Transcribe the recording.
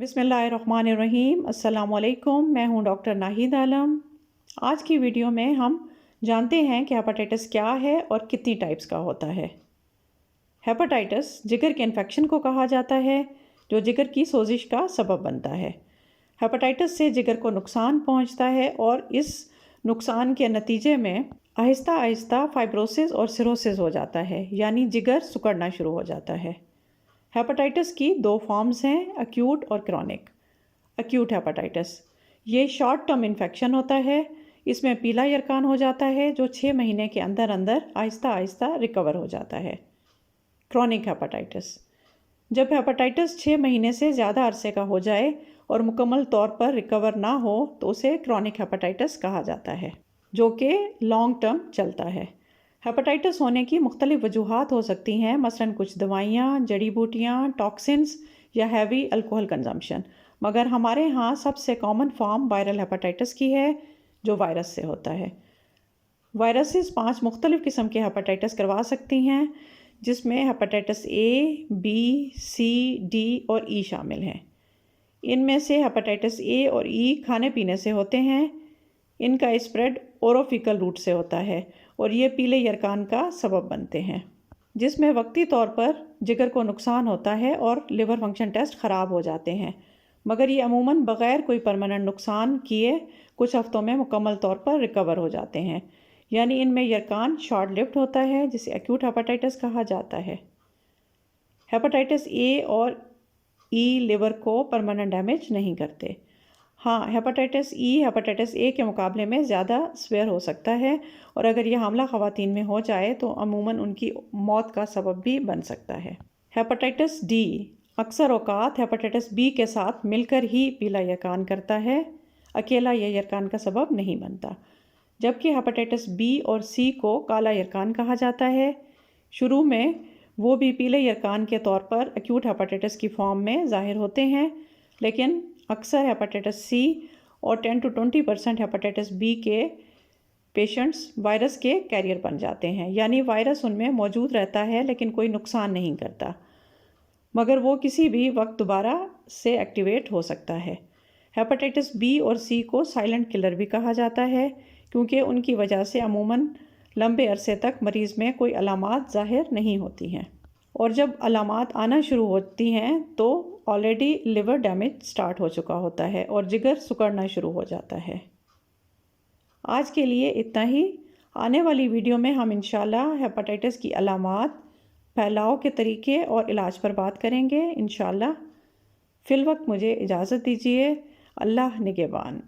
بسم اللہ الرحمن الرحیم۔ السلام علیکم، میں ہوں ڈاکٹر ناہید عالم۔ آج کی ویڈیو میں ہم جانتے ہیں کہ ہیپاٹائٹس کیا ہے اور کتنی ٹائپس کا ہوتا ہے۔ ہیپاٹائٹس جگر کے انفیکشن کو کہا جاتا ہے جو جگر کی سوزش کا سبب بنتا ہے۔ ہیپاٹائٹس سے جگر کو نقصان پہنچتا ہے اور اس نقصان کے نتیجے میں آہستہ آہستہ فائبروسس اور سیروسس ہو جاتا ہے، یعنی جگر سکڑنا شروع ہو جاتا ہے۔ ہیپاٹائٹس کی دو فارمز ہیں، ایکیوٹ اور کرونک۔ ایکیوٹ ہیپاٹائٹس یہ شارٹ ٹرم انفیکشن ہوتا ہے، اس میں پیلا یرقان ہو جاتا ہے جو 6 مہینے کے اندر آہستہ آہستہ ریکور ہو جاتا ہے۔ کرونک ہیپاٹائٹس جب ہیپاٹائٹس 6 مہینے سے زیادہ عرصے کا ہو جائے اور مکمل طور پر ریکور نہ ہو تو اسے کرونک ہیپاٹائٹس کہا جاتا ہے، جو کہ لانگ ٹرم چلتا ہے۔ ہیپاٹائٹس ہونے کی مختلف وجوہات ہو سکتی ہیں، مثلاً کچھ دوائیاں، جڑی بوٹیاں، ٹاکسنز یا ہیوی الکوہل کنزمپشن، مگر ہمارے ہاں سب سے کامن فارم وائرل ہیپاٹائٹس کی ہے جو وائرس سے ہوتا ہے۔ وائرسز 5 مختلف قسم کے ہیپاٹائٹس کروا سکتی ہیں، جس میں hepatitis A, B, C, D اور ای شامل ہیں۔ ان میں سے ہیپاٹائٹس اے اور ای کھانے پینے سے ہوتے ہیں۔ ان کا اسپریڈ اوروفیکل روٹ سے ہوتا ہے اور یہ پیلے یرقان کا سبب بنتے ہیں، جس میں وقتی طور پر جگر کو نقصان ہوتا ہے اور لیور فنکشن ٹیسٹ خراب ہو جاتے ہیں، مگر یہ عموماً بغیر کوئی پرماننٹ نقصان کیے کچھ ہفتوں میں مکمل طور پر ریکور ہو جاتے ہیں، یعنی ان میں یرقان شارٹ لیوڈ ہوتا ہے، جسے ایکیوٹ ہیپاٹائٹس کہا جاتا ہے۔ ہیپاٹائٹس اے اور ای لیور کو پرماننٹ ڈیمیج نہیں کرتے۔ ہاں، ہیپاٹائٹس ای ہیپاٹائٹس اے کے مقابلے میں زیادہ سیویئر ہو سکتا ہے، اور اگر یہ حاملہ خواتین میں ہو جائے تو عموماً ان کی موت کا سبب بھی بن سکتا ہے۔ ہیپاٹائٹس ڈی اکثر اوقات ہیپاٹائٹس بی کے ساتھ مل کر ہی پیلا یرقان کرتا ہے، اکیلا یہ یرقان کا سبب نہیں بنتا۔ جبکہ ہیپاٹائٹس بی اور سی کو کالا یرقان کہا جاتا ہے۔ شروع میں وہ بھی پیلے یرقان کے طور پر ایکیوٹ ہیپاٹائٹس کی فارم میں ظاہر ہوتے ہیں، لیکن اکثر ہیپاٹائٹس سی اور 10 to 20% ہیپاٹائٹس بی کے پیشنٹس وائرس کے کیریئر بن جاتے ہیں، یعنی وائرس ان میں موجود رہتا ہے لیکن کوئی نقصان نہیں کرتا، مگر وہ کسی بھی وقت دوبارہ سے ایکٹیویٹ ہو سکتا ہے۔ ہیپاٹائٹس بی اور سی کو سائلنٹ کلر بھی کہا جاتا ہے، کیونکہ ان کی وجہ سے عموماً لمبے عرصے تک مریض میں کوئی علامات ظاہر نہیں ہوتی ہیں، اور جب علامات آنا شروع ہوتی ہیں تو آلریڈی لیور ڈیمیج سٹارٹ ہو چکا ہوتا ہے اور جگر سکڑنا شروع ہو جاتا ہے۔ آج کے لیے اتنا ہی۔ آنے والی ویڈیو میں ہم انشاءاللہ ہیپاٹائٹس کی علامات، پھیلاؤ کے طریقے اور علاج پر بات کریں گے انشاءاللہ۔ فی الوقت مجھے اجازت دیجیے۔ اللہ نگہبان۔